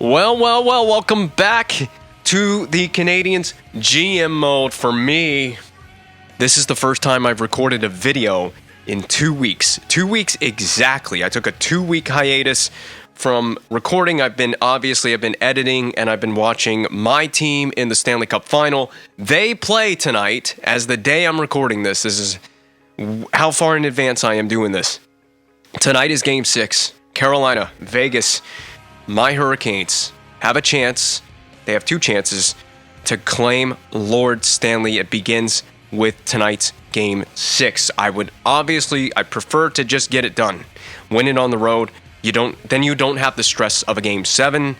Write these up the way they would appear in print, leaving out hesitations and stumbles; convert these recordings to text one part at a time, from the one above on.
Well, welcome back to the Canadiens GM mode. For me, this is the first time I've recorded a video in 2 weeks. 2 weeks exactly. I took a 2-week hiatus from recording. I've been editing, and I've been watching my team in the Stanley Cup Final. They play tonight as the day I'm recording this. This is how far in advance I am doing this. Tonight is Game 6. Carolina, Vegas. My Hurricanes have a chance. They have 2 chances to claim Lord Stanley. It begins with tonight's Game 6. I prefer to just get it done. Win it on the road. You don't have the stress of a Game 7.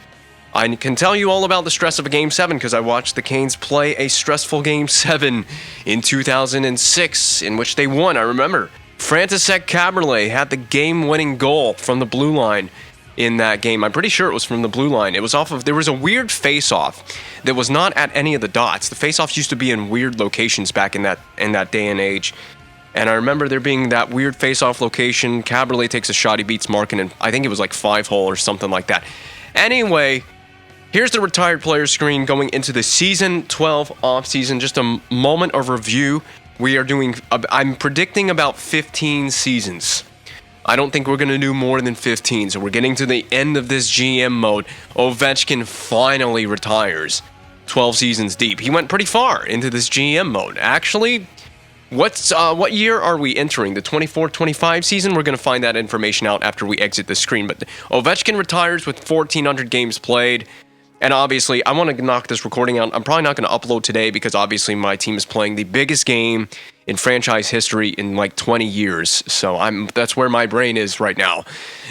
I can tell you all about the stress of a Game 7 because I watched the Canes play a stressful Game 7 in 2006 in which they won. I remember František Kaberle had the game-winning goal from the blue line in that game. I'm pretty sure it was from the blue line. It was there was a weird face-off that was not at any of the dots. The face-offs used to be in weird locations back in that day and age. And I remember there being that weird face-off location. Kaberle takes a shot, he beats Markin, and I think it was like 5-hole or something like that. Anyway, here's the retired player screen going into the Season 12 off-season. Just a moment of review. I'm predicting about 15 seasons. I don't think we're going to do more than 15, so we're getting to the end of this GM mode. Ovechkin finally retires 12 seasons deep. He went pretty far into this GM mode. Actually, what year are we entering? The 24-25 season? We're going to find that information out after we exit the screen. But Ovechkin retires with 1,400 games played. And obviously, I want to knock this recording out. I'm probably not going to upload today because obviously my team is playing the biggest game in franchise history in like 20 years. So that's where my brain is right now,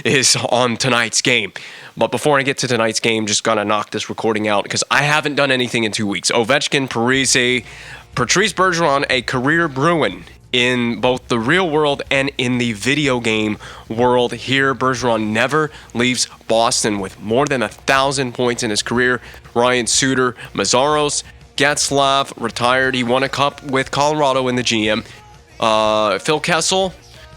is on tonight's game. But before I get to tonight's game, just got to knock this recording out because I haven't done anything in 2 weeks. Ovechkin, Patrice Bergeron, a career Bruin in both the real world and in the video game world. Here, Bergeron never leaves Boston with more than 1,000 points in his career. Ryan Suter, Mazzaros, Getzlaf retired. He won a cup with Colorado in the GM. Phil Kessel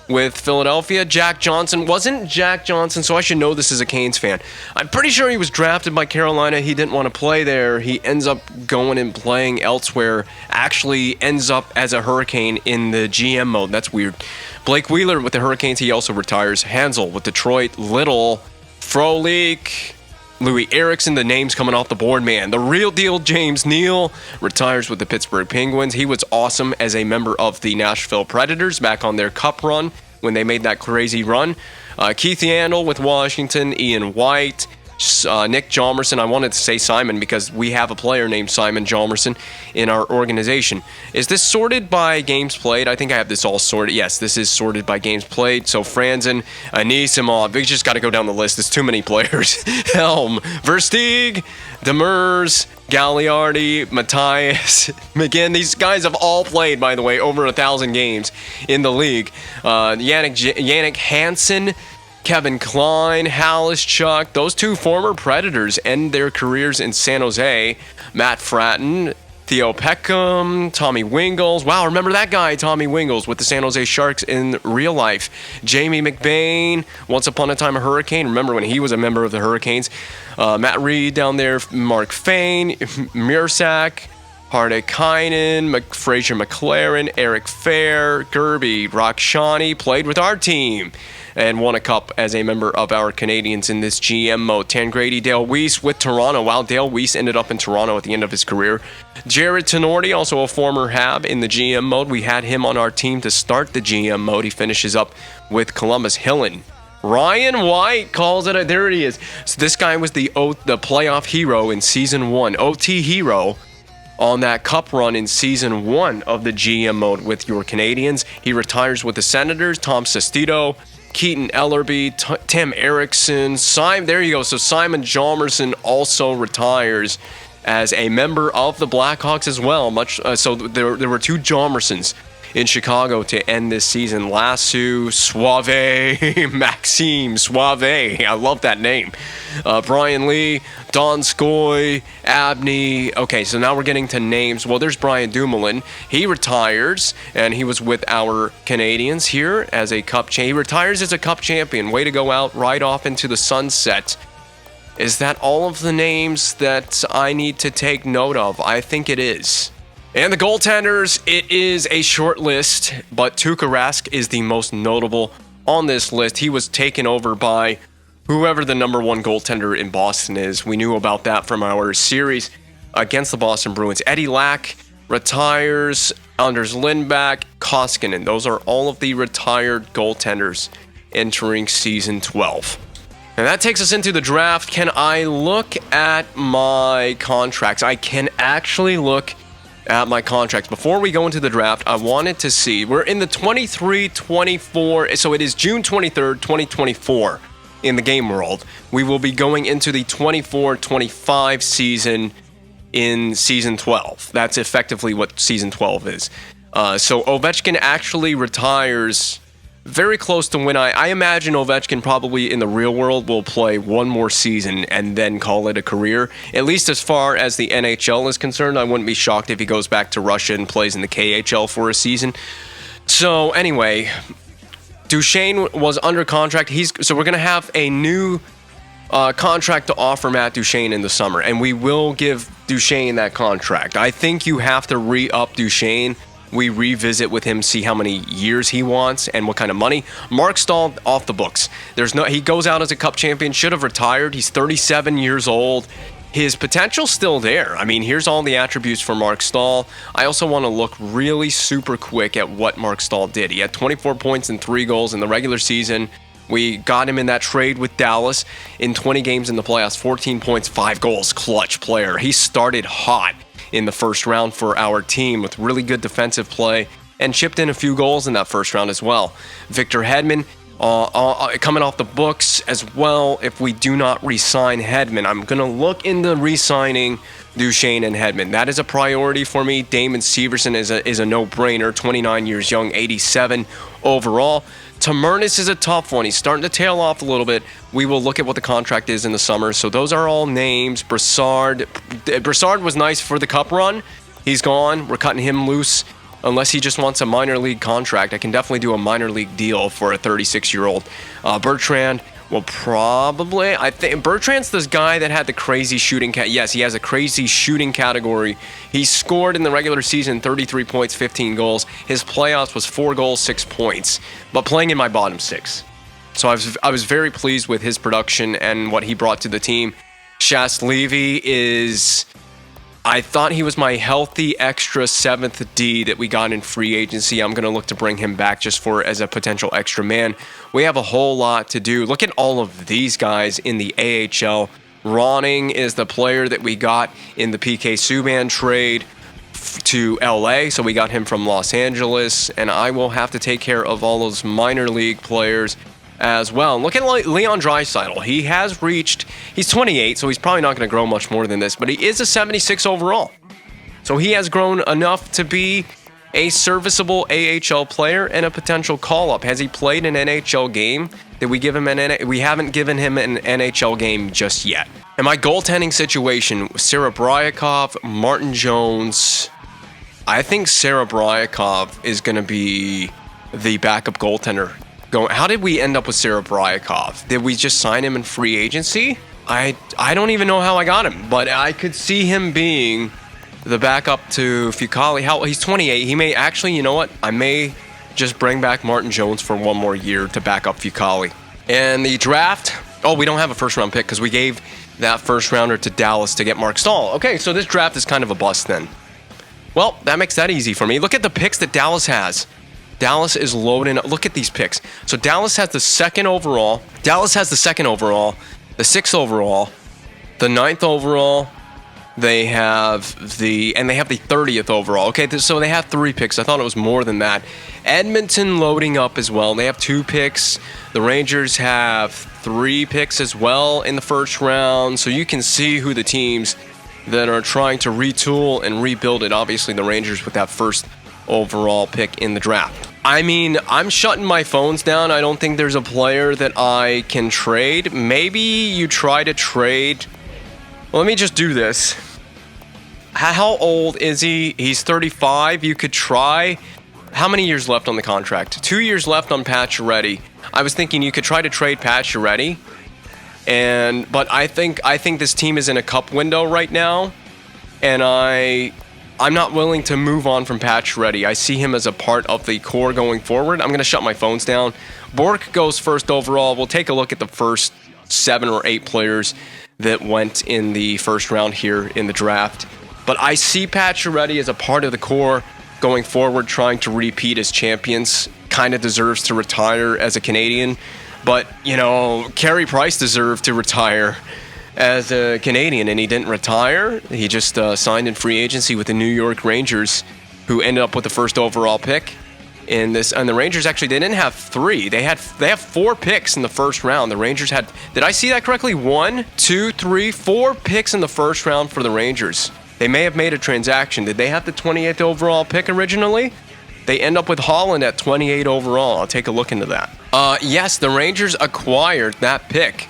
with Philadelphia. Jack Johnson. Wasn't Jack Johnson, so I should know this as a Canes fan. I'm pretty sure he was drafted by Carolina. He didn't want to play there. He ends up going and playing elsewhere. Actually ends up as a Hurricane in the GM mode. That's weird. Blake Wheeler with the Hurricanes. He also retires. Hansel with Detroit. Little. Frolik. Louis Eriksson, the names coming off the board, man. The real deal, James Neal, retires with the Pittsburgh Penguins. He was awesome as a member of the Nashville Predators back on their cup run when they made that crazy run. Keith Yandel with Washington, Ian White, Nick Hjalmarsson. I wanted to say Simon because we have a player named Simon Hjalmarsson in our organization. Is this sorted by games played? I think I have this all sorted. Yes, this is sorted by games played. So Franzen, Anisimov. We just got to go down the list. There's too many players. Helm, Versteeg, Demers, Gagliardi, Matthias, McGinn. These guys have all played, by the way, over 1,000 games in the league. Yannick Hansen, Kevin Klein, Halischuk, those 2 former Predators end their careers in San Jose. Matt Fratton, Theo Peckham, Tommy Wingles. Wow, remember that guy, Tommy Wingles, with the San Jose Sharks in real life. Jamie McBain, once upon a time a Hurricane. Remember when he was a member of the Hurricanes. Matt Reed down there, Mark Fane, Mursak, Hardekainen, Fraser McLaren, Eric Fair, Gerby, Rakshani, played with our team and won a cup as a member of our Canadiens in this GM mode. Tangradi, Dale Weiss with Toronto. Wow, Dale Weiss ended up in Toronto at the end of his career. Jared Tenorti, also a former Hab in the GM mode. We had him on our team to start the GM mode. He finishes up with Columbus. Hillen. Ryan White calls it. There he is. So this guy was the playoff hero in Season 1. OT hero on that cup run in Season 1 of the GM mode with your Canadiens. He retires with the Senators. Tom Sestito, Keaton Ellerby, Tim Erickson, there you go. So Simon Hjalmarsson also retires as a member of the Blackhawks as well. So there were 2 Hjalmarssons in Chicago to end this season. Lasso, Suave, Maxime Suave. I love that name. Brian Lee, Donskoy, Abney. Okay, so now we're getting to names. Well, there's Brian Dumoulin. He retires, and he was with our Canadiens here as a cup champion. He retires as a cup champion. Way to go out right off into the sunset. Is that all of the names that I need to take note of? I think it is. And the goaltenders, it is a short list, but Tuukka Rask is the most notable on this list. He was taken over by whoever the number one goaltender in Boston is. We knew about that from our series against the Boston Bruins. Eddie Lack retires, Anders Lindback, Koskinen. Those are all of the retired goaltenders entering season 12. And that takes us into the draft. Can I look at my contracts? I can actually look at my contracts. Before we go into the draft, I wanted to see, we're in the 23-24, so it is June 23rd, 2024 in the game world. We will be going into the 24-25 season in season 12. That's effectively what season 12 is. So Ovechkin actually retires very close to when I imagine Ovechkin probably in the real world will play one more season and then call it a career. At least as far as the NHL is concerned, I wouldn't be shocked if he goes back to Russia and plays in the KHL for a season. So anyway, Duchesne was under contract. So we're going to have a new contract to offer Matt Duchesne in the summer, and we will give Duchesne that contract. I think you have to re-up Duchesne. We revisit with him, see how many years he wants and what kind of money. Mark Stahl, off the books. He goes out as a Cup champion, should have retired. He's 37 years old. His potential's still there. I mean, here's all the attributes for Mark Stahl. I also want to look really super quick at what Mark Stahl did. He had 24 points and 3 goals in the regular season. We got him in that trade with Dallas in 20 games in the playoffs, 14 points, 5 goals, clutch player. He started hot in the first round for our team with really good defensive play and chipped in a few goals in that first round as well. Victor Hedman coming off the books as well. If we do not re-sign Hedman, I'm going to look into re-signing Duchesne and Hedman. That is a priority for me. Damon Severson is a no-brainer, 29 years young, 87 overall. Tamernis is a tough one. He's starting to tail off a little bit. We will look at what the contract is in the summer. So those are all names. Brassard was nice for the Cup run. He's gone. We're cutting him loose. Unless he just wants a minor league contract, I can definitely do a minor league deal for a 36-year-old. Bertrand will probably... I think Bertrand's this guy that had the crazy shooting... Yes, he has a crazy shooting category. He scored in the regular season 33 points, 15 goals. His playoffs was 4 goals, 6 points, but playing in my bottom 6. So I was very pleased with his production and what he brought to the team. Shast Levy is... I thought he was my healthy extra 7th D that we got in free agency. I'm going to look to bring him back just as a potential extra man. We have a whole lot to do. Look at all of these guys in the AHL. Ronning is the player that we got in the PK Subban trade to LA. So we got him from Los Angeles. And I will have to take care of all those minor league players as well. And look at Leon Draisaitl. He's 28, so he's probably not going to grow much more than this, but he is a 76 overall. So he has grown enough to be a serviceable AHL player and a potential call-up. Has he played an NHL game? Did we give him we haven't given him an NHL game just yet. And my goaltending situation, Sarah Bryakov, Martin Jones. I think Sarah Bryakov is going to be the backup goaltender. How did we end up with Sarah Bryakov? Did we just sign him in free agency? I don't even know how I got him, but I could see him being the backup to Fucale. He's 28. He may actually, you know what? I may just bring back Martin Jones for one more year to back up Fucale. And the draft, we don't have a first round pick because we gave that first rounder to Dallas to get Mark Stahl. Okay, so this draft is kind of a bust then. Well, that makes that easy for me. Look at the picks that Dallas has. Dallas is loading up. Look at these picks. So Dallas has the 2nd overall. Dallas has the 2nd overall, the 6th overall, the 9th overall. They have the 30th overall. Okay, so they have 3 picks. I thought it was more than that. Edmonton loading up as well. They have 2 picks. The Rangers have 3 picks as well in the first round. So you can see who the teams that are trying to retool and rebuild it. Obviously, the Rangers with that 1st overall pick in the draft. I mean, I'm shutting my phones down. I don't think there's a player that I can trade. Maybe you try to trade. Well, let me just do this. How old is he? He's 35. You could try. How many years left on the contract? 2 years left on Pacioretty. I was thinking you could try to trade Pacioretty But I think this team is in a cup window right now, and I'm not willing to move on from Pacioretty. I see him as a part of the core going forward. I'm going to shut my phones down. Bork goes first overall. We'll take a look at the first 7 or 8 players that went in the first round here in the draft. But I see Pacioretty as a part of the core going forward, trying to repeat as champions. Kind of deserves to retire as a Canadian. But, Carey Price deserved to retire as a Canadian, and he didn't retire. He just signed in free agency with the New York Rangers, who ended up with the first overall pick in this. And the Rangers actually, they didn't have 3. They have 4 picks in the first round. The Rangers had, did I see that correctly? 1, 2, 3, 4 picks in the first round for the Rangers. They may have made a transaction. Did they have the 28th overall pick originally? They end up with Holland at 28 overall. I'll take a look into that. Yes, the Rangers acquired that pick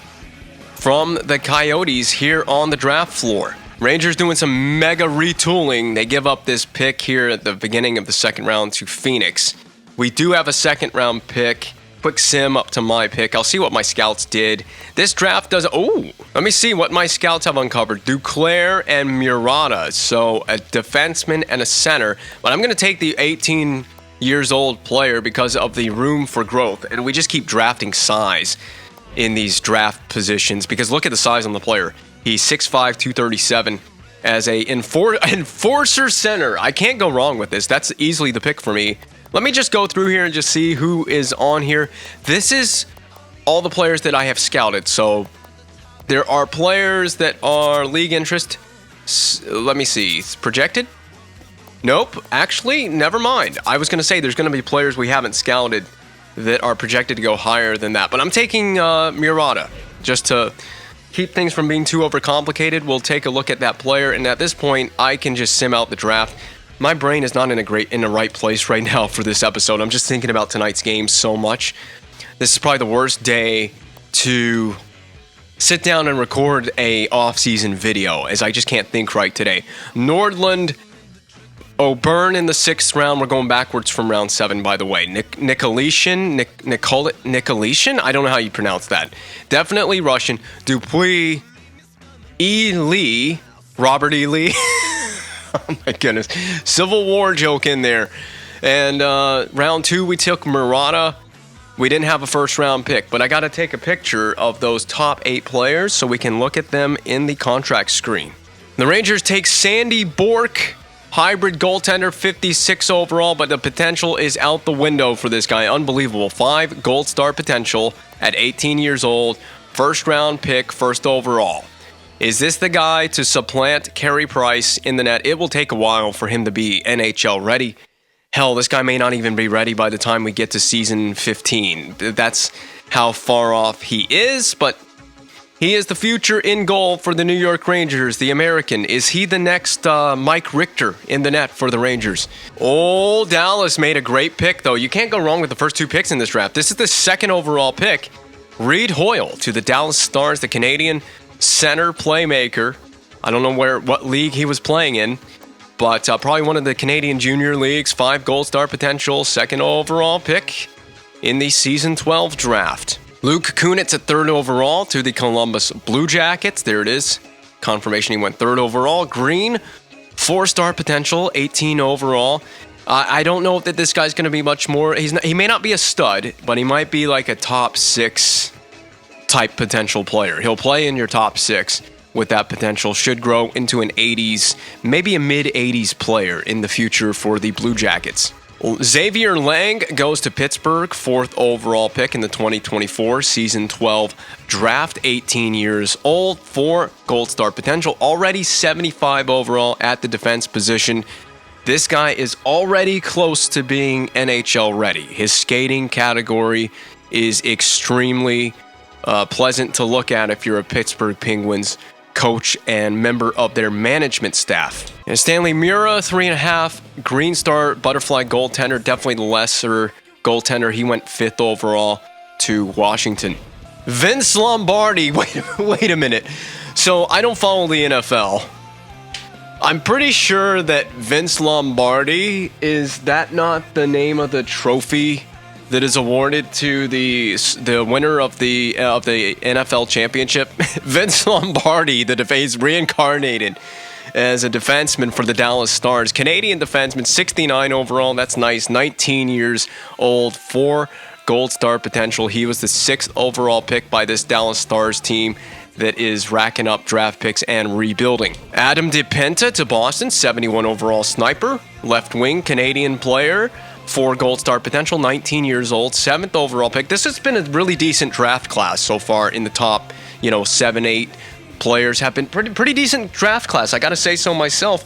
from the Coyotes here on the draft floor. Rangers doing some mega retooling. They give up this pick here at the beginning of the second round to Phoenix. We do have a second round pick. Quick sim up to my pick. I'll see what my scouts did. This draft does... Oh, let me see what my scouts have uncovered. Duclair and Murata. So a defenseman and a center. But I'm going to take the 18 years old player because of the room for growth. And we just keep drafting size in these draft positions, because look at the size on the player. He's 6'5", 237 as a enforcer center. I can't go wrong with this. That's easily the pick for me. Let me just go through here and just see who is on here. This is all the players that I have scouted. So there are players that are league interest. Let me see. It's projected? Nope. Actually, never mind. I was going to say there's going to be players we haven't scouted that are projected to go higher than that. But I'm taking Murata just to keep things from being too overcomplicated. We'll take a look at that player, and at this point, I can just sim out the draft. My brain is not in the right place right now for this episode. I'm just thinking about tonight's game so much. This is probably the worst day to sit down and record a off-season video, as I just can't think right today. Nordland O'Byrne in the 6th round. We're going backwards from round 7, by the way. Nikoleshin? I don't know how you pronounce that. Definitely Russian. Dupuis. E. Lee. Robert E. Lee. Oh my goodness. Civil War joke in there. And round 2, we took Murata. We didn't have a first round pick, but I got to take a picture of those top 8 players so we can look at them in the contract screen. The Rangers take Sandy Bourque. Hybrid goaltender, 56 overall, but the potential is out the window for this guy. Unbelievable. 5 gold star potential at 18 years old. First round pick, first overall. Is this the guy to supplant Carey Price in the net? It will take a while for him to be NHL ready. Hell, this guy may not even be ready by the time we get to season 15. That's how far off he is, but he is the future in goal for the New York Rangers, the American. Is he the next Mike Richter in the net for the Rangers? Oh, Dallas made a great pick, though. You can't go wrong with the first 2 picks in this draft. This is the 2nd overall pick. Reed Hoyle to the Dallas Stars, the Canadian center playmaker. I don't know what league he was playing in, but probably one of the Canadian junior leagues. 5 gold star potential, 2nd overall pick in the season 12 draft. Luke Kunitz at 3rd overall to the Columbus Blue Jackets. There it is. Confirmation he went 3rd overall. Green, 4-star potential, 18 overall. I don't know that this guy's going to be much more. He may not be a stud, but he might be like a top 6 type potential player. He'll play in your top 6 with that potential. Should grow into an 80s, maybe a mid-80s player in the future for the Blue Jackets. Xavier Lang goes to Pittsburgh, 4th overall pick in the 2024 season 12 draft, 18 years old, 4 gold star potential, already 75 overall at the defense position. This guy is already close to being NHL ready. His skating category is extremely pleasant to look at if you're a Pittsburgh Penguins coach and member of their management staff. And Stanley Mura, 3.5, Green Star Butterfly goaltender, definitely the lesser goaltender. He went 5th overall to Washington. Vince Lombardi, wait a minute. So I don't follow the NFL. I'm pretty sure that Vince Lombardi, is that not the name of the trophy that is awarded to the winner of the NFL championship, Vince Lombardi, he's reincarnated as a defenseman for the Dallas Stars. Canadian defenseman, 69 overall. That's nice. 19 years old, 4 Gold Star potential. He was the 6th overall pick by this Dallas Stars team that is racking up draft picks and rebuilding. Adam DePinta to Boston, 71 overall sniper, left wing Canadian player, 4 Gold Star potential, 19 years old, 7th overall pick. This has been a really decent draft class so far in the top, 7, 8 players have been pretty decent draft class. I got to say so myself.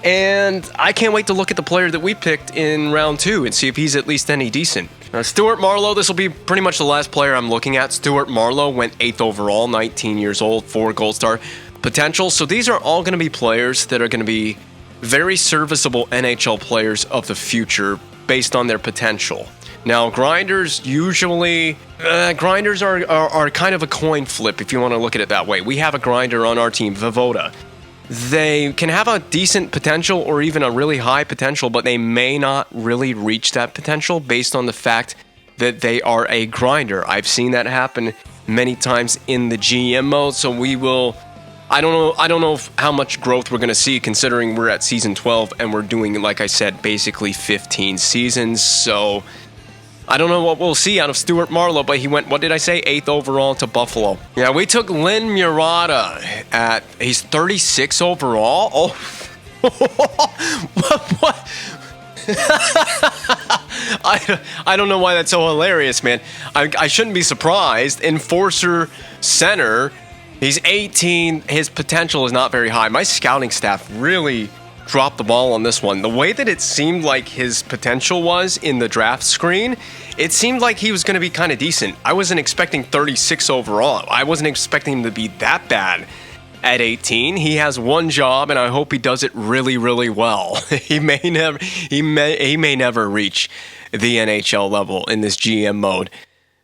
And I can't wait to look at the player that we picked in round 2 and see if he's at least any decent. Stuart Marleau, this will be pretty much the last player I'm looking at. Stuart Marleau went 8th overall, 19 years old, 4 Gold Star potential. So these are all going to be players that are going to be very serviceable NHL players of the future based on their potential. Now, grinders usually... grinders are kind of a coin flip if you want to look at it that way. We have a grinder on our team, Voivoda. They can have a decent potential or even a really high potential, but they may not really reach that potential based on the fact that they are a grinder. I've seen that happen many times in the GM mode, so we will... I don't know how much growth we're going to see considering we're at season 12 and we're doing, like I said, basically 15 seasons, so... I don't know what we'll see out of Stuart Marleau, but he went, what did I say, 8th overall to Buffalo. Yeah, we took Lynn Murata he's 36 overall. Oh, what? I don't know why that's so hilarious, man. I shouldn't be surprised. Enforcer center, he's 18. His potential is not very high. My scouting staff really dropped the ball on this one. The way that it seemed like his potential was in the draft screen, it seemed like he was going to be kind of decent. I wasn't expecting 36 overall. I wasn't expecting him to be that bad at 18. He has one job, and I hope he does it really, really well. He may never reach the NHL level in this GM mode.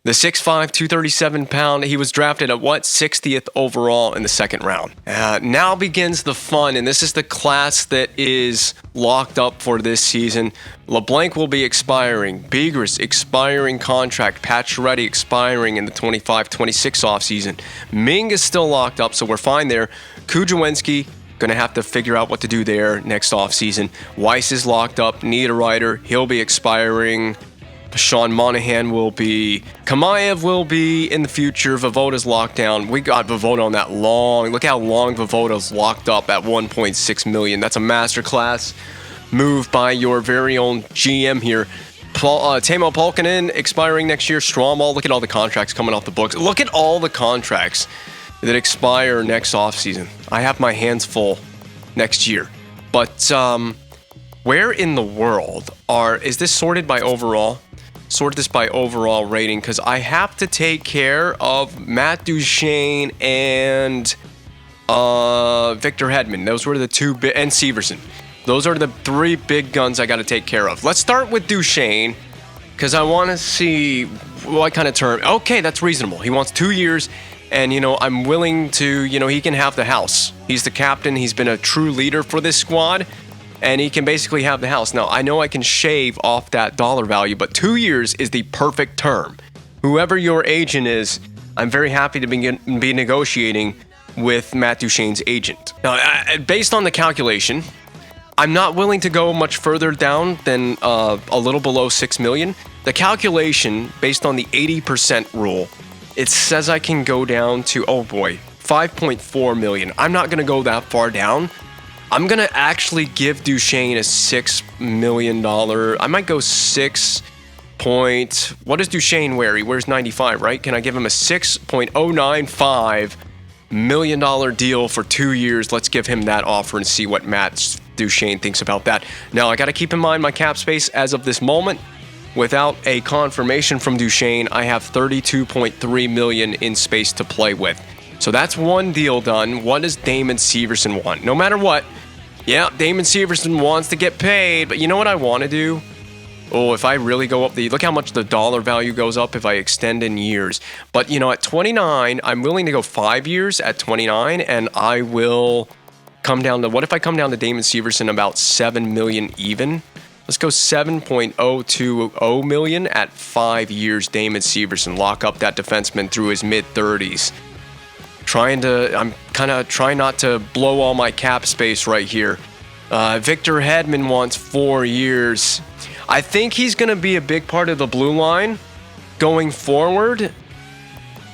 The 6'5", 237 pound, he was drafted at 60th overall in the 2nd round. Now begins the fun, and this is the class that is locked up for this season. LeBlanc will be expiring. Begris expiring contract. Pacioretty expiring in the 25-26 offseason. Ming is still locked up, so we're fine there. Kujawenski, going to have to figure out what to do there next offseason. Weiss is locked up. Niederreiter, he'll be expiring. Sean Monahan will be. Kamaev will be in the future. Voivoda's locked down. We got Voivoda on that long. Look how long Voivoda's locked up at $1.6 million. That's a masterclass move by your very own GM here. Timo Pulkkinen expiring next year. Stromall, look at all the contracts coming off the books. Look at all the contracts that expire next offseason. I have my hands full next year. But where in the world is this sorted by overall? Sort this by overall rating because I have to take care of Matt Duchene and Victor Hedman. Those were the two and Severson. Those are the 3 big guns I got to take care of. Let's start with Duchene because I want to see what kind of term. Okay, that's reasonable. He wants 2 years, and I'm willing to. He can have the house. He's the captain. He's been a true leader for this squad. And he can basically have the house. Now, I know I can shave off that dollar value, but 2 years is the perfect term. Whoever your agent is, I'm very happy to be negotiating with Matt Duchene's agent. Now, based on the calculation, I'm not willing to go much further down than a little below $6 million. The calculation, based on the 80% rule, it says I can go down to, $5.4 million. I'm not going to go that far down. I'm going to actually give Duchene a $6 million. I might go what does Duchene wear? He wears 95, right? Can I give him a $6.095 million deal for 2 years? Let's give him that offer and see what Matt Duchene thinks about that. Now, I got to keep in mind my cap space as of this moment. Without a confirmation from Duchene, I have $32.3 million in space to play with. So that's one deal done. What does Damon Severson want? No matter what, yeah, Damon Severson wants to get paid, but you know what I want to do? If I really go up look how much the dollar value goes up if I extend in years. But, at 29, I'm willing to go 5 years at 29, and I will come down to, what if I come down to Damon Severson about $7 million even? Let's go 7.020 million at 5 years. Damon Severson, lock up that defenseman through his mid-30s. I'm kind of trying not to blow all my cap space right here. Victor Hedman wants 4 years. I think he's going to be a big part of the blue line going forward.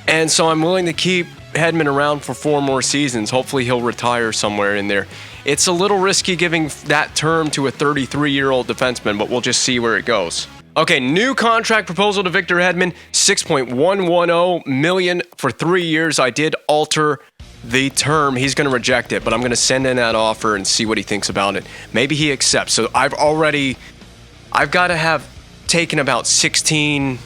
And so I'm willing to keep Hedman around for 4 more seasons. Hopefully he'll retire somewhere in there. It's a little risky giving that term to a 33-year-old defenseman, but we'll just see where it goes. Okay, new contract proposal to Victor Hedman, $6.110 million for 3 years. I did alter the term. He's going to reject it, but I'm going to send in that offer and see what he thinks about it. Maybe he accepts. So I've got to have taken about 16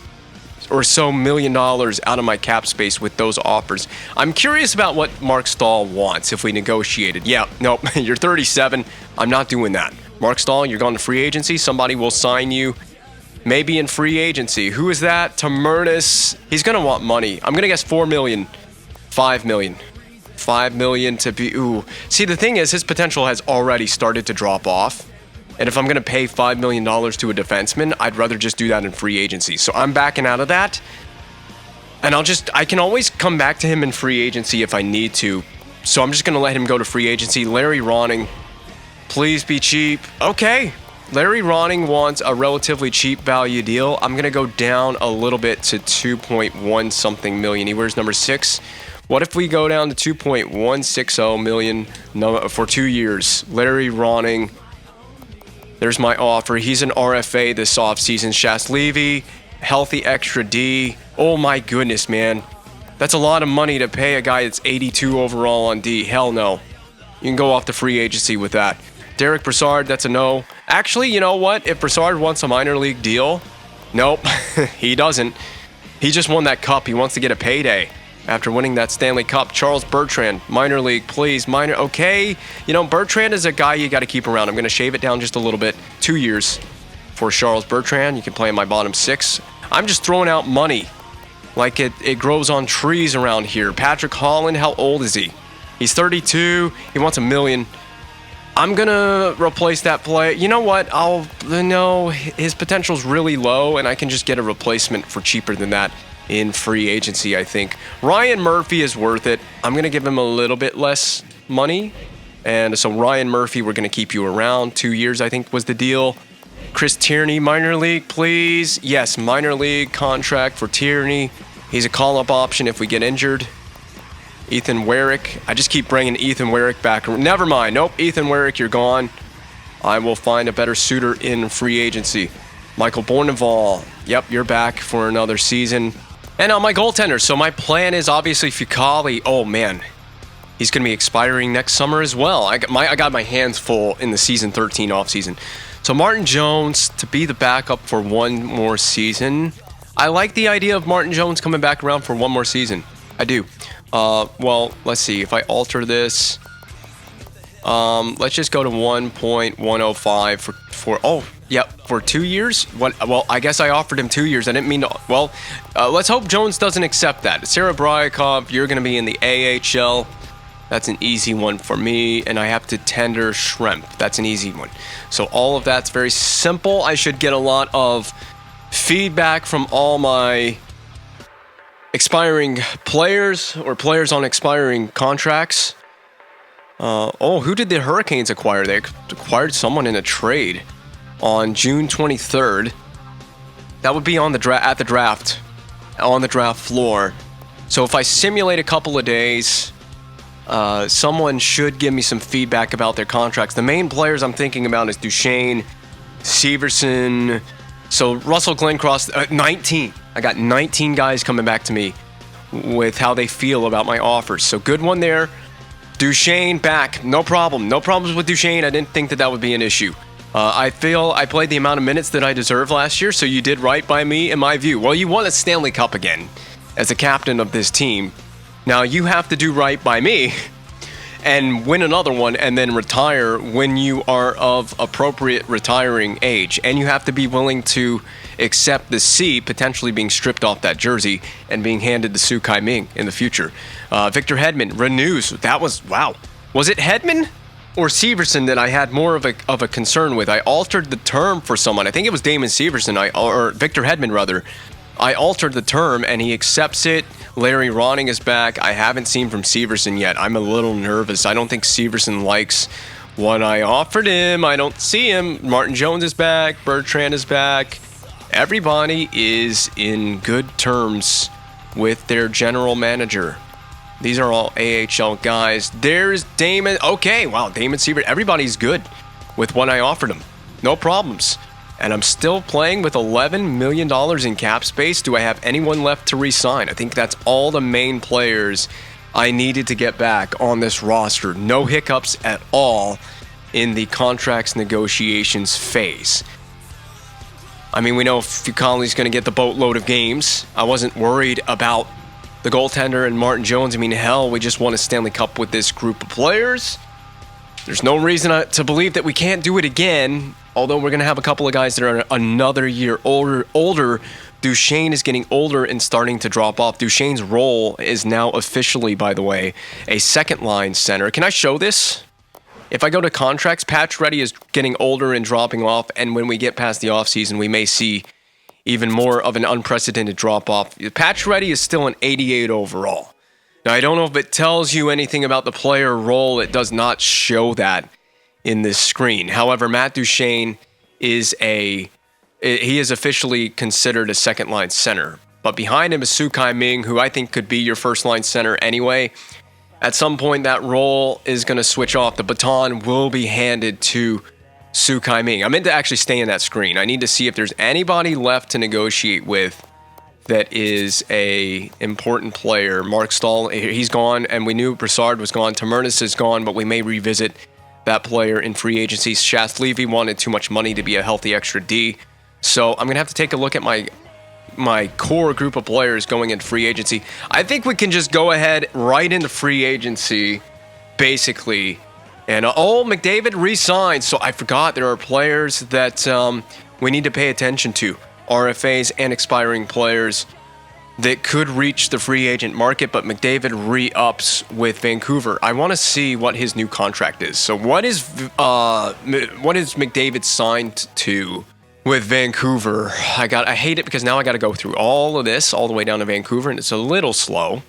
or so $1 million out of my cap space with those offers. I'm curious about what Mark Stahl wants if we negotiated. Yeah, nope, you're 37. I'm not doing that. Mark Stahl, you're going to free agency. Somebody will sign you maybe in free agency. Who is that? Tamurnis. He's going to want money. I'm going to guess $4 million. $5 million. $5 million to be... Ooh. See, the thing is, his potential has already started to drop off. And if I'm going to pay $5 million to a defenseman, I'd rather just do that in free agency. So I'm backing out of that. And I can always come back to him in free agency if I need to. So I'm just going to let him go to free agency. Larry Ronning, please be cheap. Okay. Larry Ronning wants a relatively cheap value deal. I'm going to go down a little bit to 2.1 something million. He wears number 6. What if we go down to 2.160 million for 2 years? Larry Ronning. There's my offer. He's an RFA this offseason. Shas Levy, healthy extra D. Oh my goodness, man. That's a lot of money to pay a guy that's 82 overall on D. Hell no. You can go off the free agency with that. Derek Brassard, that's a no. Actually, you know what? If Brassard wants a minor league deal, nope, he doesn't. He just won that cup. He wants to get a payday after winning that Stanley Cup. Charles Bertrand, minor league, please. Okay. You know, Bertrand is a guy you got to keep around. I'm going to shave it down just a little bit. 2 years for Charles Bertrand. You can play in my bottom 6. I'm just throwing out money like it grows on trees around here. Patrick Holland, how old is he? He's 32. He wants $1 million. I'm going to replace that play. You know what? His potential's really low, and I can just get a replacement for cheaper than that in free agency, I think. Ryan Murphy is worth it. I'm going to give him a little bit less money. And so Ryan Murphy, we're going to keep you around. 2 years, I think, was the deal. Chris Tierney, minor league, please. Yes, minor league contract for Tierney. He's a call-up option if we get injured. Ethan Werrick. I just keep bringing Ethan Werrick back. Never mind. Nope, Ethan Werrick, you're gone. I will find a better suitor in free agency. Michael Bourneval. Yep, you're back for another season. And my goaltender. So my plan is obviously Fucali. Oh, man. He's going to be expiring next summer as well. I got my hands full in the season 13 offseason. So Martin Jones to be the backup for one more season. I like the idea of Martin Jones coming back around for one more season. I do. Well, let's see. If I alter this, let's just go to 1.105 for 2 years. What? Well, I guess I offered him 2 years. I didn't mean to. Well, let's hope Jones doesn't accept that. Sarah Bryakov, you're going to be in the AHL. That's an easy one for me, and I have to tender Shrimp. That's an easy one. So all of that's very simple. I should get a lot of feedback from all my expiring players or players on expiring contracts. Who did the Hurricanes acquire? They acquired someone in a trade on June 23rd. That would be on the at the draft, on the draft floor. So if I simulate a couple of days, someone should give me some feedback about their contracts. The main players I'm thinking about is Duchesne, Severson. So Russell Glencross, 19. I got 19 guys coming back to me with how they feel about my offers. So good one there. Duchesne back, no problem. No problems with Duchesne. I didn't think that would be an issue. I feel I played the amount of minutes that I deserved last year, so you did right by me in my view. Well, you won a Stanley Cup again as the captain of this team. Now you have to do right by me and win another one and then retire when you are of appropriate retiring age. And you have to be willing to accept the C potentially being stripped off that jersey and being handed to Su Kai Ming in the future. Victor Hedman renews. That was, wow. Was it Hedman? or Severson that I had more of a concern with. I altered the term for someone. I think it was Damon Severson, or Victor Hedman, rather. I altered the term, and he accepts it. Larry Ronning is back. I haven't seen from Severson yet. I'm a little nervous. I don't think Severson likes what I offered him. I don't see him. Martin Jones is back. Bertrand is back. Everybody is in good terms with their general manager. These are all AHL guys. There's Damon. Okay, wow, Damon Severson. Everybody's good with what I offered him. No problems. And I'm still playing with $11 million in cap space. Do I have anyone left to re-sign? I think that's all the main players I needed to get back on this roster. No hiccups at all in the contracts negotiations phase. I mean, we know Fucale's going to get the boatload of games. I wasn't worried about the goaltender and Martin Jones. I mean, hell, we just won a Stanley Cup with this group of players. There's no reason to believe that we can't do it again, although we're going to have a couple of guys that are another year older. Duchesne is getting older and starting to drop off. Duchesne's role is now officially, by the way, a second-line center. Can I show this? If I go to contracts, Pacioretty is getting older and dropping off, and when we get past the offseason, we may see even more of an unprecedented drop-off. Pacioretty is still an 88 overall. Now, I don't know if it tells you anything about the player role. It does not show that in this screen. However, Matt Duchesne is officially considered a second-line center. But behind him is Su Kai-Ming, who I think could be your first-line center anyway. At some point, that role is going to switch off. The baton will be handed to Su Kai-Ming. I meant to actually stay in that screen. I need to see if there's anybody left to negotiate with that is a important player. Mark Stahl, he's gone, and we knew Brassard was gone. Tamernis is gone, but we may revisit that player in free agency. Shast Levy wanted too much money to be a healthy extra D. So I'm going to have to take a look at my core group of players going into free agency. I think we can just go ahead right into free agency, basically. And, McDavid re-signed. So I forgot there are players that we need to pay attention to. RFAs and expiring players that could reach the free agent market, but McDavid re-ups with Vancouver. I want to see what his new contract is. So what is McDavid signed to with Vancouver? I hate it because now I got to go through all of this all the way down to Vancouver, and it's a little slow.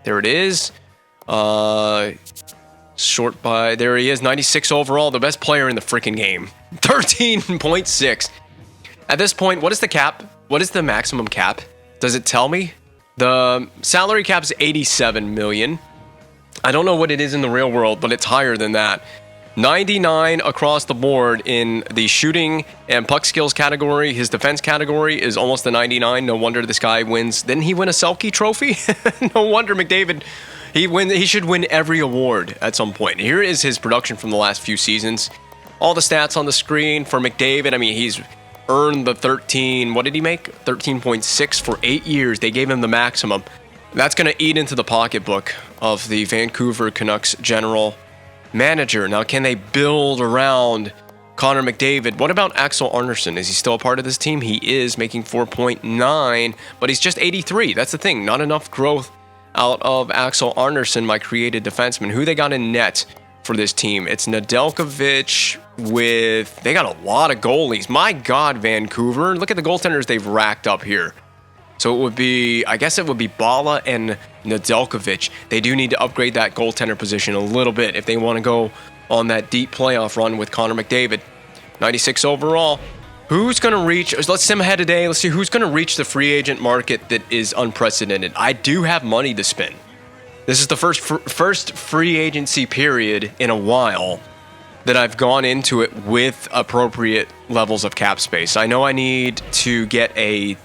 There it is. Short by, there he is, 96 overall, the best player in the freaking game. 13.6. At this point, what is the cap? What is the maximum cap? Does it tell me? The salary cap is $87 million. I don't know what it is in the real world, but it's higher than that. 99 across the board in the shooting and puck skills category. His defense category is almost a 99. No wonder this guy wins. Didn't he win a Selke trophy? No wonder McDavid, he should win every award at some point. Here is his production from the last few seasons. All the stats on the screen for McDavid. I mean, he's earned the 13, what did he make? 13.6 for 8 years. They gave him the maximum. That's going to eat into the pocketbook of the Vancouver Canucks general manager. Now, can they build around Connor McDavid? What about Axel Arneson? Is he still a part of this team? He is, making 4.9, but he's just 83. That's the thing. Not enough growth out of Axel Arneson, my created defenseman. Who they got in net for this team? It's Nedeljkovic they got a lot of goalies. My God, Vancouver. Look at the goaltenders they've racked up here. So it would be, I guess it would be Bala and Nedeljkovic. They do need to upgrade that goaltender position a little bit if they want to go on that deep playoff run with Connor McDavid. 96 overall. Who's going to reach, let's sim ahead today. Let's see who's going to reach the free agent market that is unprecedented. I do have money to spend. This is the first free agency period in a while that I've gone into it with appropriate levels of cap space. I know I need to get a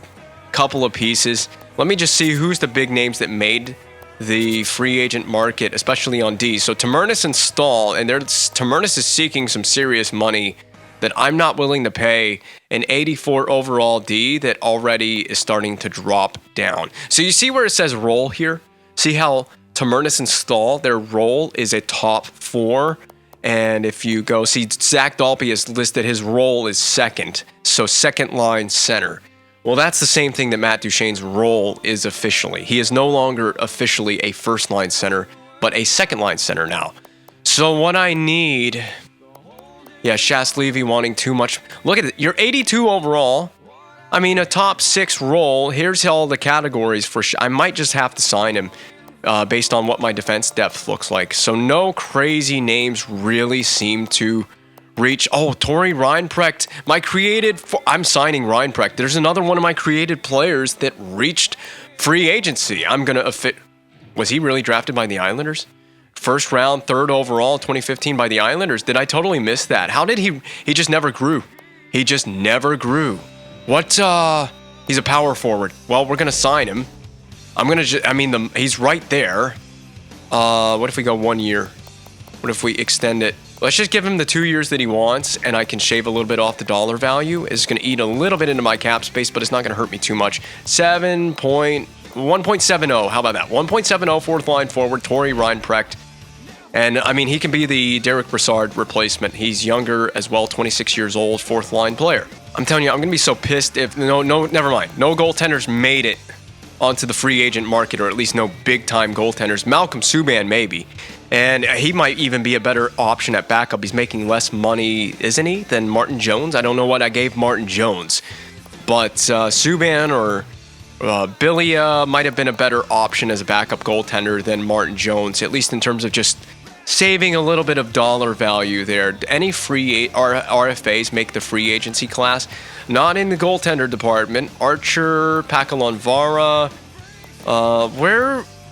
couple of pieces. Let me just see who's the big names that made the free agent market, especially on D. So Tamernis and Stahl, and Tamernis is seeking some serious money that I'm not willing to pay. An 84 overall D that already is starting to drop down. So you see where it says role here? See how Tamernis and Stahl, their role is a top 4. And if you go see, Zach Dalpe has listed his role as second. So second line center. Well, that's the same thing that Matt Duchene's role is officially. He is no longer officially a first line center, but a second line center now. So what I need... Yeah, Shas Levy wanting too much. Look at it. You're 82 overall. I mean, a top 6 role. Here's all the categories for... I might just have to sign him based on what my defense depth looks like. So no crazy names really seem to reach... Oh, Tori Reinprecht. My created... I'm signing Reinprecht. There's another one of my created players that reached free agency. I'm going to... fit. Was he really drafted by the Islanders? First round, 3rd overall, 2015 by the Islanders. Did I totally miss that? How did he just never grew. He just never grew. What, he's a power forward. Well, we're going to sign him. I'm going to he's right there. What if we go 1 year? What if we extend it? Let's just give him the 2 years that he wants, and I can shave a little bit off the dollar value. It's going to eat a little bit into my cap space, but it's not going to hurt me too much. 1.70. How about that? 1.70 fourth line forward, Tori Reinprecht. And, I mean, he can be the Derek Brassard replacement. He's younger as well, 26 years old, fourth line player. I'm telling you, I'm going to be so pissed if... No, never mind. No goaltenders made it onto the free agent market, or at least no big-time goaltenders. Malcolm Subban, maybe. And he might even be a better option at backup. He's making less money, isn't he, than Martin Jones? I don't know what I gave Martin Jones. But Subban or... Billia might have been a better option as a backup goaltender than Martin Jones, at least in terms of just saving a little bit of dollar value there. Any free RFAs make the free agency class. Not in the goaltender department. Archer, Pakalonvara.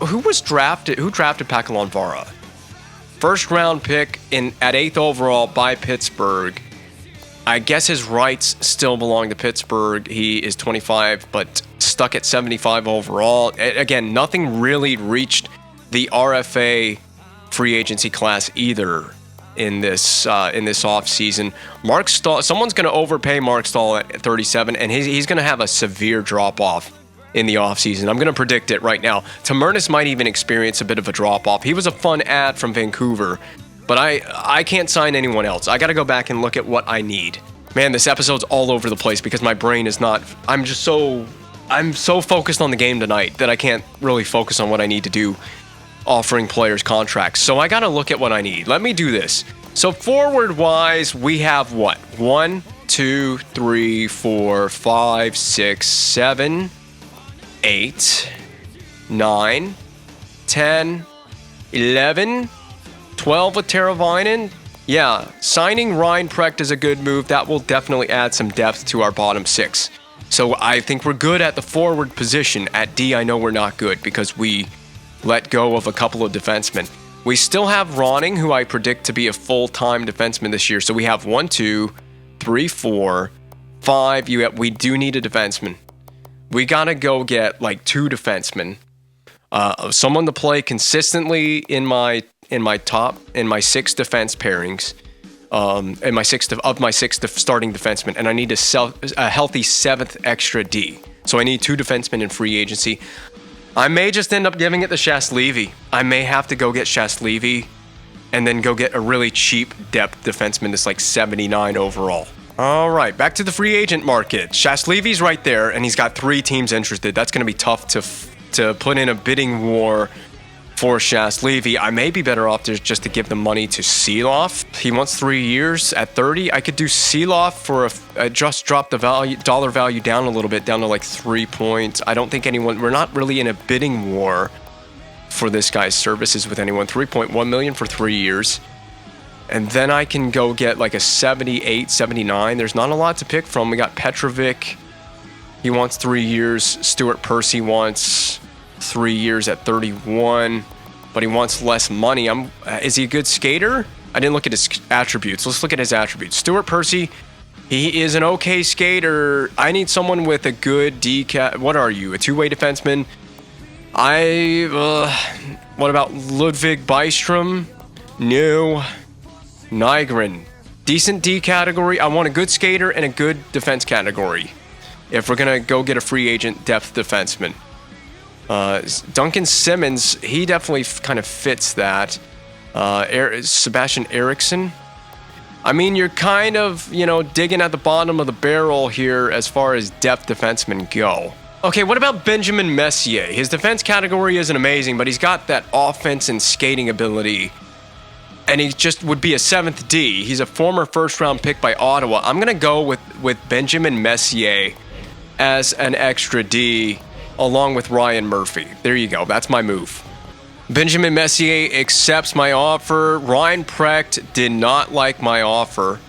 Who was drafted? Who drafted Pakalonvara? First round pick at 8th overall by Pittsburgh. I guess his rights still belong to Pittsburgh. He is 25, but stuck at 75 overall. Again, nothing really reached the RFA free agency class either in this off season. Mark Stahl, someone's going to overpay Mark Stahl at 37, and he's going to have a severe drop off in the off season. I'm going to predict it right now. Tamernis might even experience a bit of a drop off. He was a fun ad from Vancouver, but I can't sign anyone else. I got to go back and look at what I need. Man, this episode's all over the place because my brain is not... I'm so focused on the game tonight that I can't really focus on what I need to do offering players contracts. So I got to look at what I need. Let me do this. So forward-wise, we have what? 1, 2, 3, 4, 5, 6, 7, 8, 9, 10, 11, 12 with Teravainen. Yeah, signing Reinprecht is a good move. That will definitely add some depth to our bottom 6. So I think we're good at the forward position. At D, I know we're not good because we let go of a couple of defensemen. We still have Ronning, who I predict to be a full-time defenseman this year. So we have 1, 2, 3, 4, 5. We do need a defenseman. We got to go get like 2 defensemen. Someone to play consistently in my 6 defense pairings. In my 6 starting defenseman, and I need a healthy 7th extra D. So I need 2 defensemen in free agency. I may just end up giving it to Shas Levy. I may have to go get Shas Levy and then go get a really cheap depth defenseman that's like 79 overall. All right, back to the free agent market. Shas Levy's right there, and he's got 3 teams interested. That's going to be tough to put in a bidding war for Shas Levy. I may be better off just to give the money to Seeloff. He wants 3 years at 30. I could do Seeloff for just drop the dollar value down a little bit, down to like 3 points. I don't think we're not really in a bidding war for this guy's services with anyone. 3.1 million for 3 years. And then I can go get like a 78, 79. There's not a lot to pick from. We got Petrovic. He wants 3 years. Stuart Percy wants 3 years at 31, but he wants less money. Is he a good skater? I didn't look at his attributes. Let's look at his attributes. Stuart Percy, he is an okay skater. I need someone with a good decap. What are you, a 2-way defenseman? What about Ludwig Byström? No. Nygren, decent D category. I want a good skater and a good defense category if we're going to go get a free agent depth defenseman. Duncan Simmons, he definitely kind of fits that. Sebastian Eriksson. I mean, you're kind of, digging at the bottom of the barrel here as far as depth defensemen go. Okay, what about Benjamin Messier? His defense category isn't amazing, but he's got that offense and skating ability. and he just would be a 7th D. He's a former first-round pick by Ottawa. I'm going to go with Benjamin Messier as an extra D along with Ryan Murphy. There you go. That's my move. Benjamin Messier accepts my offer. Ryan Precht did not like my offer.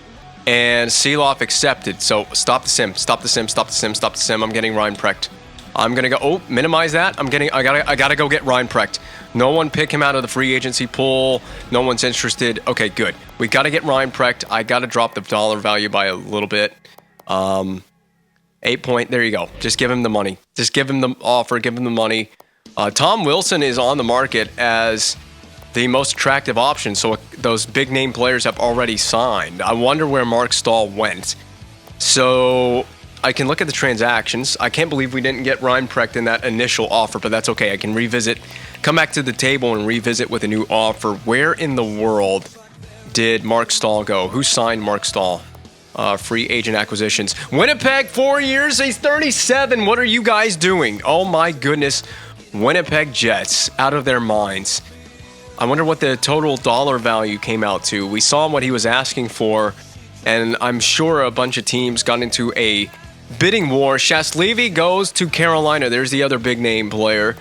And Seeloff accepted. So stop the sim. Stop the sim. Stop the sim. Stop the sim. I'm getting Ryan Precht. I'm going to go. Oh, minimize that. I gotta go get Ryan Precht. No one pick him out of the free agency pool. No one's interested. Okay, good. We got to get Ryan Precht. I got to drop the dollar value by a little bit. 8 point. There you go. Just give him the money. Just give him the offer. Give him the money. Tom Wilson is on the market as the most attractive option. So those big name players have already signed. I wonder where Mark Stahl went. So I can look at the transactions. I can't believe we didn't get Ryan Precht in that initial offer, but that's okay. I can revisit, come back to the table and revisit with a new offer. Where in the world did Mark Stahl go? Who signed Mark Stahl? Free agent acquisitions. Winnipeg, 4 years. He's 37. What are you guys doing? Oh my goodness. Winnipeg Jets, out of their minds. I wonder what the total dollar value came out to. We saw what he was asking for, and I'm sure a bunch of teams got into a bidding war. Shastlevy goes to Carolina. There's the other big name player.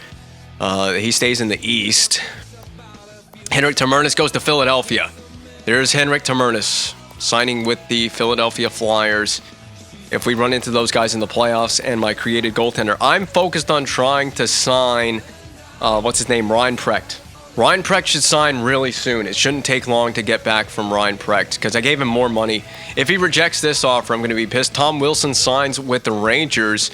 He stays in the East. Henrik Tamernis goes to Philadelphia. There's Henrik Tamernis signing with the Philadelphia Flyers. If we run into those guys in the playoffs and my created goaltender, I'm focused on trying to sign, Ryan Precht. Ryan Precht should sign really soon. It shouldn't take long to get back from Ryan Precht because I gave him more money. If he rejects this offer, I'm going to be pissed. Tom Wilson signs with the Rangers,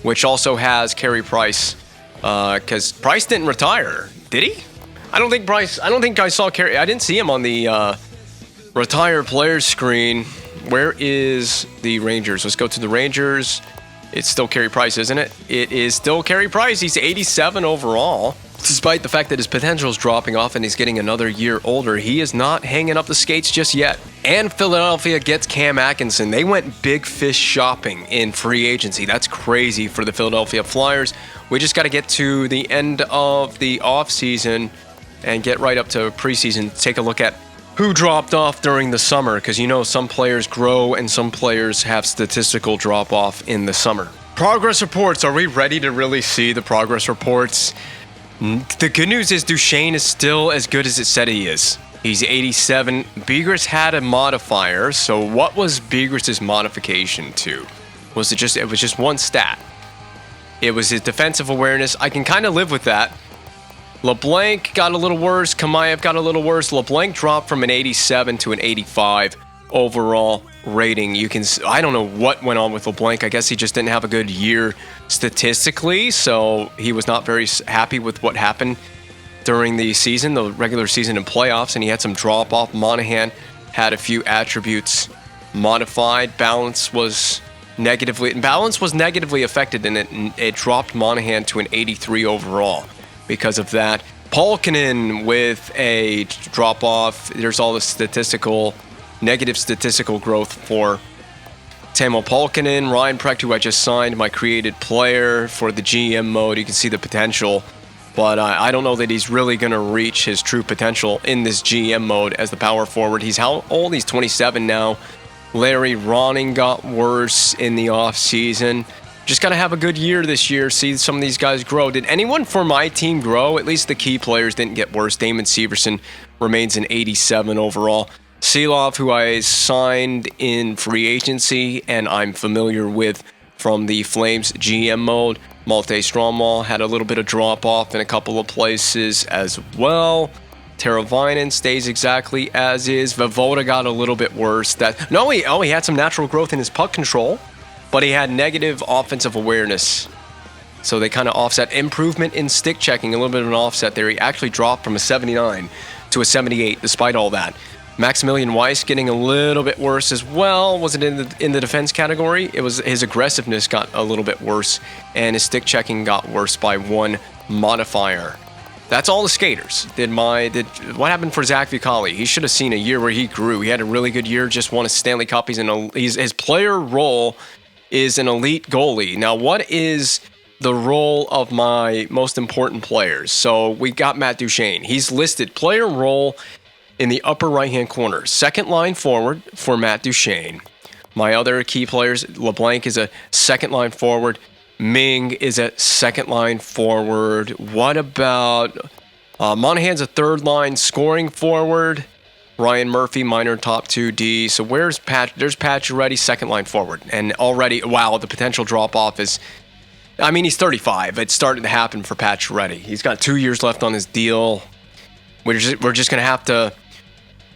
which also has Carey Price, because Price didn't retire, did he? I don't think I saw Carey. I didn't see him on the retired players screen. Where is the Rangers? Let's go to the Rangers. It's still Carey Price, isn't it? It is still Carey Price. He's 87 overall. Despite the fact that his potential is dropping off and he's getting another year older, he is not hanging up the skates just yet. And Philadelphia gets Cam Atkinson. They went big fish shopping in free agency. That's crazy for the Philadelphia Flyers. We just got to get to the end of the offseason and get right up to preseason. Take a look at who dropped off during the summer, because you know some players grow and some players have statistical drop-off in the summer. Progress reports. Are we ready to really see the progress reports? The good news is Duchesne is still as good as it said he is. He's 87. Begris had a modifier, so what was Begris' modification to? It was just one stat. It was his defensive awareness. I can kind of live with that. LeBlanc got a little worse. Kamayev got a little worse. LeBlanc dropped from an 87 to an 85 overall rating. I don't know what went on with LeBlanc. I guess he just didn't have a good year statistically, so he was not very happy with what happened during the season, the regular season and playoffs, and he had some drop-off. Monahan had a few attributes modified. Balance was negatively affected, and it dropped Monahan to an 83 overall. Because of that, Polkinen with a drop-off. There's all the negative statistical growth for Tamo Polkinen. Ryan Precht, who I just signed, my created player for the GM mode. You can see the potential, but I don't know that he's really going to reach his true potential in this GM mode as the power forward. He's how old? He's 27 now. Larry Ronning got worse in the offseason. Just got to have a good year this year, see some of these guys grow. Did anyone for my team grow? At least the key players didn't get worse. Damon Severson remains an 87 overall. Seeloff, who I signed in free agency and I'm familiar with from the Flames GM mode. Malte Stromwall had a little bit of drop-off in a couple of places as well. Teravainen stays exactly as is. Voivoda got a little bit worse. He had some natural growth in his puck control, but he had negative offensive awareness. So they kind of offset. Improvement in stick checking, a little bit of an offset there. He actually dropped from a 79 to a 78 despite all that. Maximilian Weiss getting a little bit worse as well. Was it in the defense category? It was his aggressiveness got a little bit worse, and his stick checking got worse by one modifier. That's all the skaters. What happened for Zach Vicali? He should have seen a year where he grew. He had a really good year, just won a Stanley Cup. His player role is an elite goalie. Now, what is the role of my most important players? So we got Matt Duchesne. He's listed player role in the upper right-hand corner. Second line forward for Matt Duchene. My other key players, LeBlanc is a second line forward. Ming is a second line forward. What about Monahan's a third line scoring forward. Ryan Murphy, minor top 2D. So there's Pacioretty, second line forward. And already, wow, the potential drop-off is, I mean, he's 35. It's starting to happen for Pacioretty. He's got 2 years left on his deal. We're just going to have to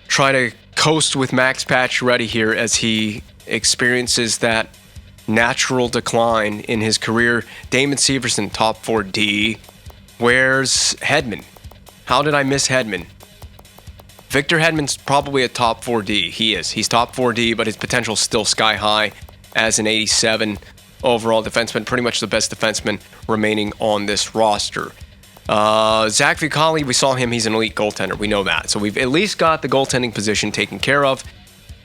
try to coast with Max Pacioretty here as he experiences that natural decline in his career. Damon Severson, top 4D. Where's Hedman? How did I miss Hedman? Victor Hedman's probably a top 4D. He is. He's top 4D, but his potential's still sky high as an 87 overall defenseman. Pretty much the best defenseman remaining on this roster. Zach Vicali, we saw him. He's an elite goaltender. We know that. So we've at least got the goaltending position taken care of.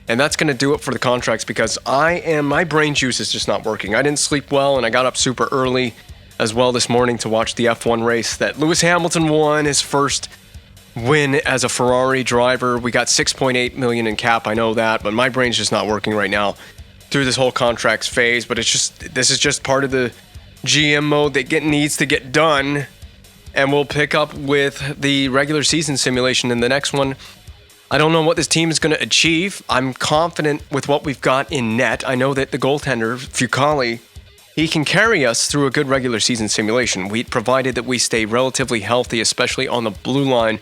And that's going to do it for the contracts because my brain juice is just not working. I didn't sleep well, and I got up super early as well this morning to watch the F1 race that Lewis Hamilton won his first win as a Ferrari driver. We got $6.8 million in cap, I know that, but my brain's just not working right now through this whole contracts phase. But this is just part of the GM mode that needs to get done, and we'll pick up with the regular season simulation in the next one. I don't know what this team is going to achieve. I'm confident with what we've got in net. I know that the goaltender, Fucali, he can carry us through a good regular season simulation, provided that we stay relatively healthy, especially on the blue line.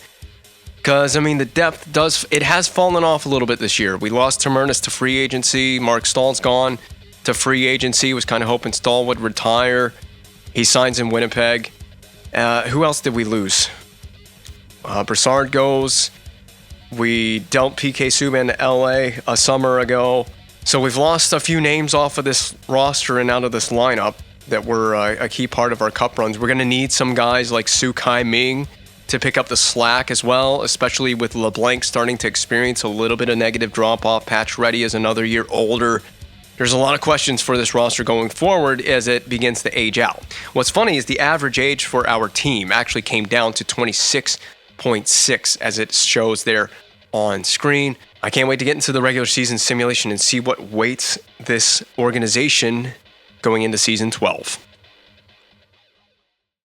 Because, I mean, the depth has fallen off a little bit this year. We lost Tamernis to free agency. Mark Stahl's gone to free agency. Was kind of hoping Stahl would retire. He signs in Winnipeg. Who else did we lose? Brassard goes. We dealt PK Subban to LA a summer ago. So we've lost a few names off of this roster and out of this lineup that were a key part of our cup runs. We're going to need some guys like Su Kai Ming to pick up the slack as well, especially with LeBlanc starting to experience a little bit of negative drop-off. Pacioretty is another year older. There's a lot of questions for this roster going forward as it begins to age out. What's funny is the average age for our team actually came down to 26.6 as it shows there on screen. I can't wait to get into the regular season simulation and see what waits this organization going into season 12.